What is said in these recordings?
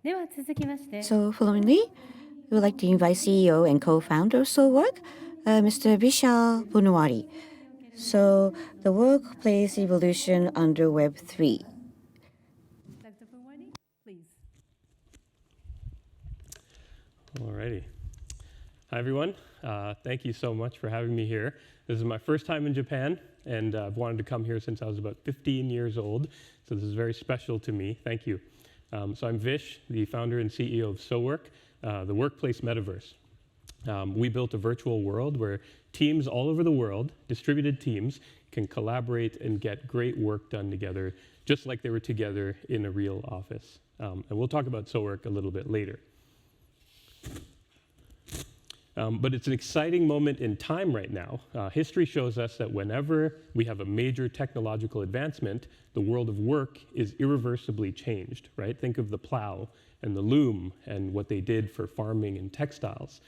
So, followingly, we would like to invite CEO and co-founder of SoulWork, Mr. Vishal Punwani. So, the workplace evolution under Web3. Alrighty. Hi, everyone. Thank you so much for having me here. This is my first time in Japan, and I've wanted to come here since I was about 15 years old, so this is very special to me. Thank you. So I'm Vish, the founder and CEO of SoulWork, the workplace metaverse. We built a virtual world where teams all over the world, distributed teams, can collaborate and get great work done together, just like they were together in a real office. And we'll talk about SoulWork a little bit later. But it's an exciting moment in time right now. History shows us that whenever we have a major technological advancement, the world of work is irreversibly changed, right? Think of the plow and the loom and what they did for farming and textiles.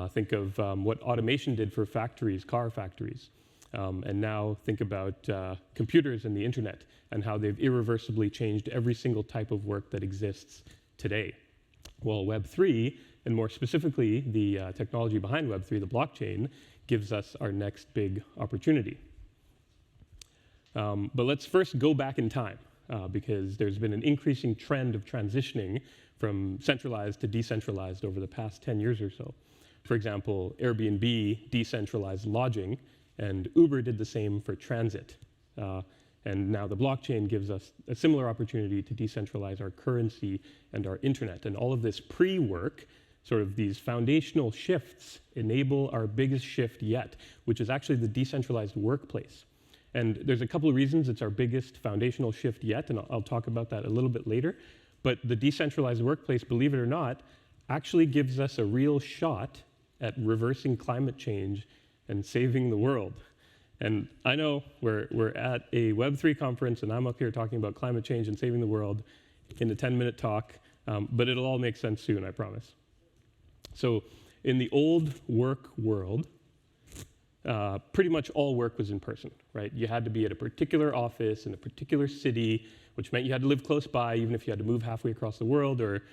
Think of what automation did for factories, car factories. And now think about computers and the internet and how they've irreversibly changed every single type of work that exists today. Well, Web3, and more specifically, the technology behind Web3, the blockchain, gives us our next big opportunity. But let's first go back in time, because there's been an increasing trend of transitioning from centralized to decentralized over the past 10 years or so. For example, Airbnb decentralized lodging, and Uber did the same for transit. And now the blockchain gives us a similar opportunity to decentralize our currency and our internet. And all of this pre-work, sort of these foundational shifts, enable our biggest shift yet, which is actually the decentralized workplace. And there's a couple of reasons it's our biggest foundational shift yet, and I'll talk about that a little bit later. But the decentralized workplace, believe it or not, actually gives us a real shot at reversing climate change and saving the world. And I know we're at a Web3 conference, and I'm up here talking about climate change and saving the world in a 10-minute talk, but it'll all make sense soon, I promise. So in the old work world, pretty much all work was in person, right? You had to be at a particular office in a particular city, which meant you had to live close by, even if you had to move halfway across the world or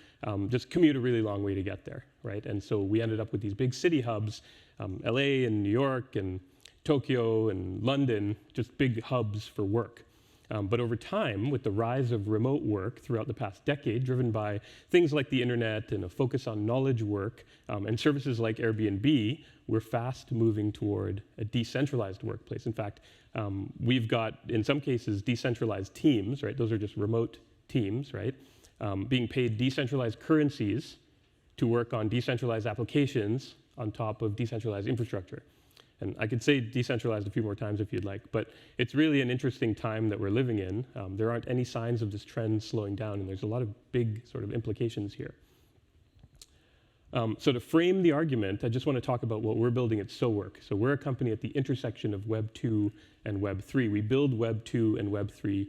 just commute a really long way to get there, right? And so we ended up with these big city hubs, LA and New York and Tokyo and London, just big hubs for work. But over time, with the rise of remote work throughout the past decade, driven by things like the internet and a focus on knowledge work and services like Airbnb, we're fast moving toward a decentralized workplace. In fact, we've got, in some cases, decentralized teams, right? Those are just remote teams, right? Being paid decentralized currencies to work on decentralized applications on top of decentralized infrastructure. And I could say decentralized a few more times if you'd like, but it's really an interesting time that we're living in. There aren't any signs of this trend slowing down, and there's a lot of big sort of implications here. So to frame the argument, I just want to talk about what we're building at SoulWork. So we're a company at the intersection of Web 2 and Web 3. We build Web 2 and Web 3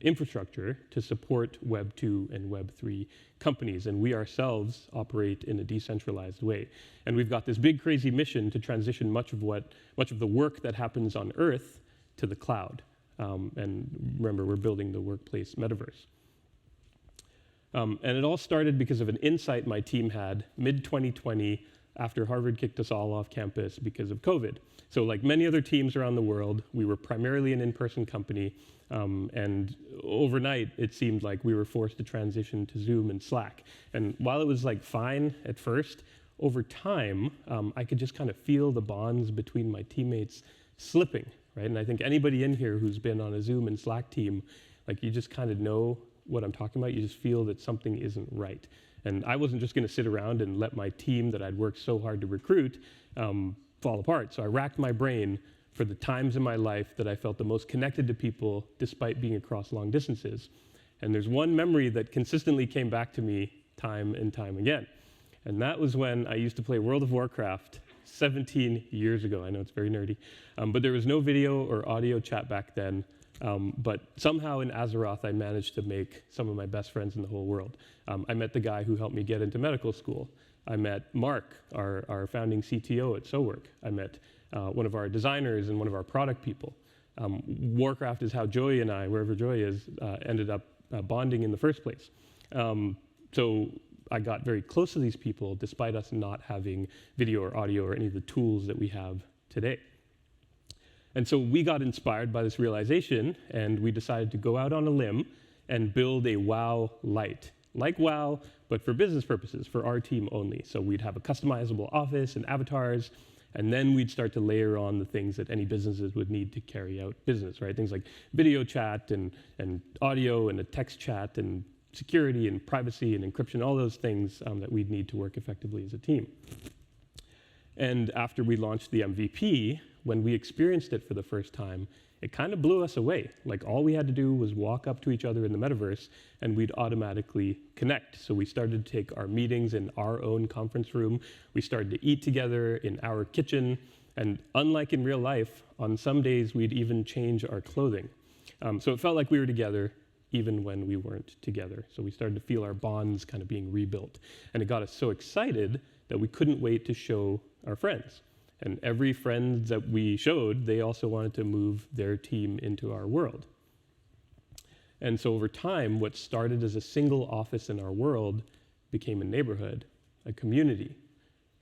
infrastructure to support Web 2 and Web 3 companies, and we ourselves operate in a decentralized way. And we've got this big, crazy mission to transition much of the work that happens on Earth to the cloud. And remember, we're building the workplace metaverse. And it all started because of an insight my team had mid-2020 after Harvard kicked us all off campus because of COVID. So like many other teams around the world, we were primarily an in-person company, and overnight it seemed like we were forced to transition to Zoom and Slack. And while it was like fine at first, over time, I could just kind of feel the bonds between my teammates slipping, right? And I think anybody in here who's been on a Zoom and Slack team, like you just kind of know what I'm talking about. You just feel that something isn't right. And I wasn't just going to sit around and let my team that I'd worked so hard to recruit fall apart. So I racked my brain for the times in my life that I felt the most connected to people despite being across long distances. And there's one memory that consistently came back to me time and time again. And that was when I used to play World of Warcraft 17 years ago. I know it's very nerdy. But there was no video or audio chat back then. But somehow in Azeroth, I managed to make some of my best friends in the whole world. I met the guy who helped me get into medical school. I met Mark, our founding CTO at SoulWork. I met one of our designers and one of our product people. Warcraft is how Joy and I, wherever Joy is, ended up bonding in the first place. So I got very close to these people despite us not having video or audio or any of the tools that we have today. And so we got inspired by this realization, and we decided to go out on a limb and build a WoW Lite. Like WoW, but for business purposes, for our team only. So we'd have a customizable office and avatars, and then we'd start to layer on the things that any businesses would need to carry out business, right? Things like video chat and audio and a text chat and security and privacy and encryption, all those things that we'd need to work effectively as a team. And after we launched the MVP, when we experienced it for the first time, it kind of blew us away. Like all we had to do was walk up to each other in the metaverse and we'd automatically connect. So we started to take our meetings in our own conference room. We started to eat together in our kitchen. And unlike in real life, on some days we'd even change our clothing. So it felt like we were together even when we weren't together. So we started to feel our bonds kind of being rebuilt. And it got us so excited that we couldn't wait to show our friends. And every friend that we showed, they also wanted to move their team into our world. And so over time, what started as a single office in our world became a neighborhood, a community.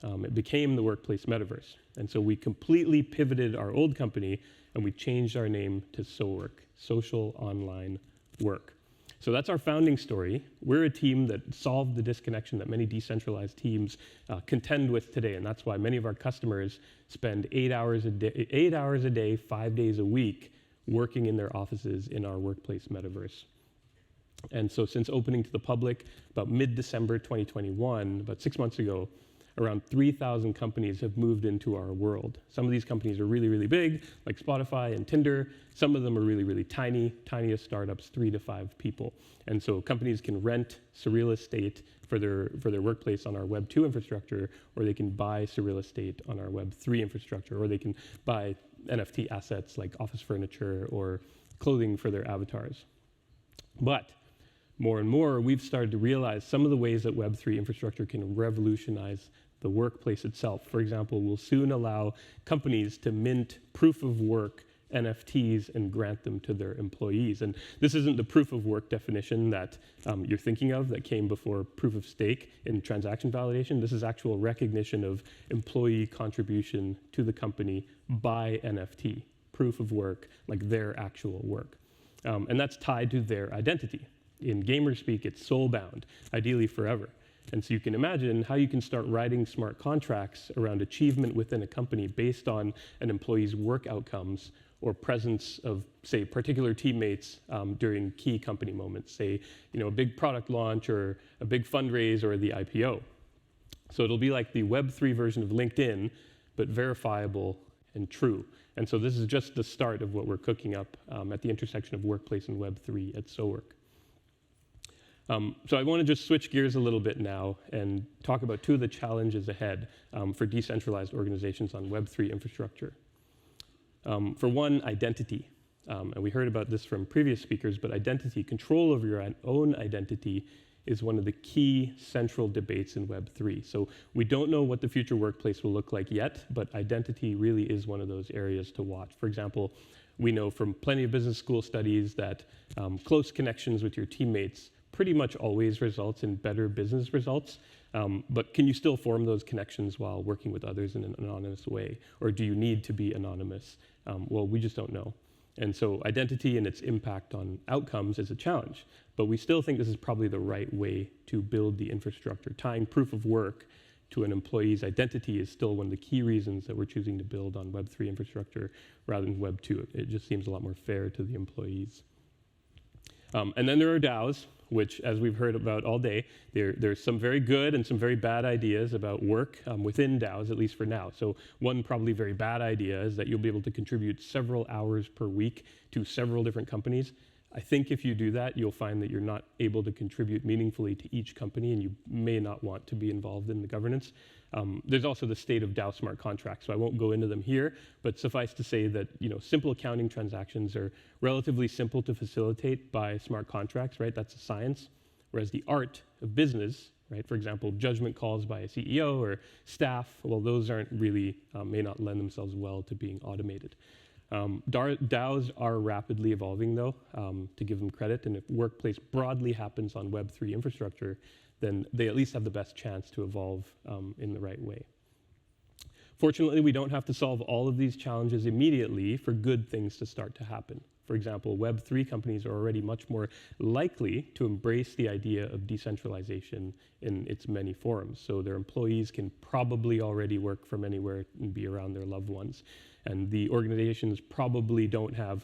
It became the workplace metaverse. And so we completely pivoted our old company and we changed our name to SOWork, Social Online Work. So that's our founding story. We're a team that solved the disconnection that many decentralized teams contend with today, and that's why many of our customers spend 8 hours a day, 5 days a week, working in their offices in our workplace metaverse. And so since opening to the public about mid-December 2021, about 6 months ago, around 3,000 companies have moved into our world. Some of these companies are really, really big, like Spotify and Tinder. Some of them are really, really tiny, tiniest startups, 3 to 5 people. And so companies can rent surreal estate for their workplace on our Web 2 infrastructure, or they can buy surreal estate on our Web 3 infrastructure, or they can buy NFT assets like office furniture or clothing for their avatars. But more and more, we've started to realize some of the ways that Web3 infrastructure can revolutionize the workplace itself. For example, we'll soon allow companies to mint proof of work NFTs and grant them to their employees. And this isn't the proof of work definition that you're thinking of that came before proof of stake in transaction validation. This is actual recognition of employee contribution to the company by NFT, proof of work, like their actual work. And that's tied to their identity. In gamer speak, it's soul-bound, ideally forever. And so you can imagine how you can start writing smart contracts around achievement within a company based on an employee's work outcomes or presence of, say, particular teammates during key company moments, say, a big product launch or a big fundraise or the IPO. So it'll be like the Web3 version of LinkedIn, but verifiable and true. And so this is just the start of what we're cooking up at the intersection of workplace and Web3 at SOWork. So I want to just switch gears a little bit now and talk about 2 of the challenges ahead for decentralized organizations on Web3 infrastructure. For one, identity. And we heard about this from previous speakers, but identity, control over your own identity, is one of the key central debates in Web3. So we don't know what the future workplace will look like yet, but identity really is one of those areas to watch. For example, we know from plenty of business school studies that close connections with your teammates pretty much always results in better business results. But can you still form those connections while working with others in an anonymous way? Or do you need to be anonymous? Well, we just don't know. And so identity and its impact on outcomes is a challenge. But we still think this is probably the right way to build the infrastructure. Tying proof of work to an employee's identity is still one of the key reasons that we're choosing to build on Web3 infrastructure rather than Web 2. It just seems a lot more fair to the employees. And then there are DAOs, which, as we've heard about all day, there's some very good and some very bad ideas about work within DAOs, at least for now. So one probably very bad idea is that you'll be able to contribute several hours per week to several different companies. I think if you do that, you'll find that you're not able to contribute meaningfully to each company, and you may not want to be involved in the governance. There's also the state of DAO smart contracts, so I won't go into them here, but suffice to say that simple accounting transactions are relatively simple to facilitate by smart contracts, right? That's a science. Whereas the art of business, right? For example, judgment calls by a CEO or staff, well, those aren't really, may not lend themselves well to being automated. DAOs are rapidly evolving, though, to give them credit. And if workplace broadly happens on Web3 infrastructure, then they at least have the best chance to evolve in the right way. Fortunately, we don't have to solve all of these challenges immediately for good things to start to happen. For example, Web3 companies are already much more likely to embrace the idea of decentralization in its many forms. So their employees can probably already work from anywhere and be around their loved ones. And the organizations probably don't have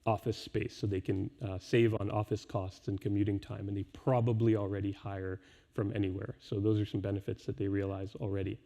office space, so they can save on office costs and commuting time, and they probably already hire from anywhere. So those are some benefits that they realize already.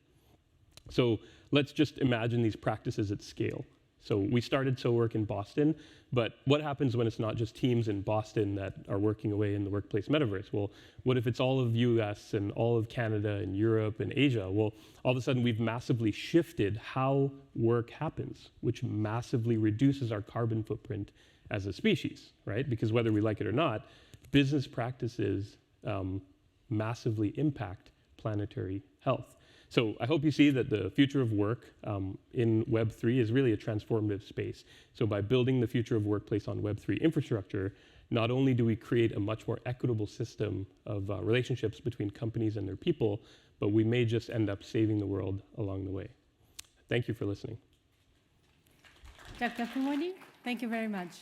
So let's just imagine these practices at scale. So we started So Work in Boston, but what happens when it's not just teams in Boston that are working away in the workplace metaverse? Well, what if it's all of US and all of Canada and Europe and Asia? Well, all of a sudden we've massively shifted how work happens, which massively reduces our carbon footprint as a species, right? Because whether we like it or not, business practices massively impact planetary health. So I hope you see that the future of work in Web3 is really a transformative space. So by building the future of workplace on Web3 infrastructure, not only do we create a much more equitable system of relationships between companies and their people, but we may just end up saving the world along the way. Thank you for listening. Dr. Punwani, thank you very much.